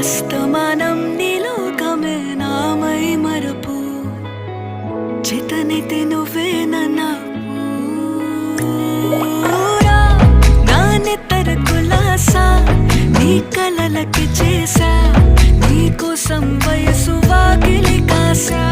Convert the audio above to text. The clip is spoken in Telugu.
అస్తమానం నీలోకమే నామై మరపు చేతనైతే నువ్వే నా పూరా నా నెత్తర కులాసా నీ కలలకి చేసా నీ కోసం వయసు వాకిలి కాసా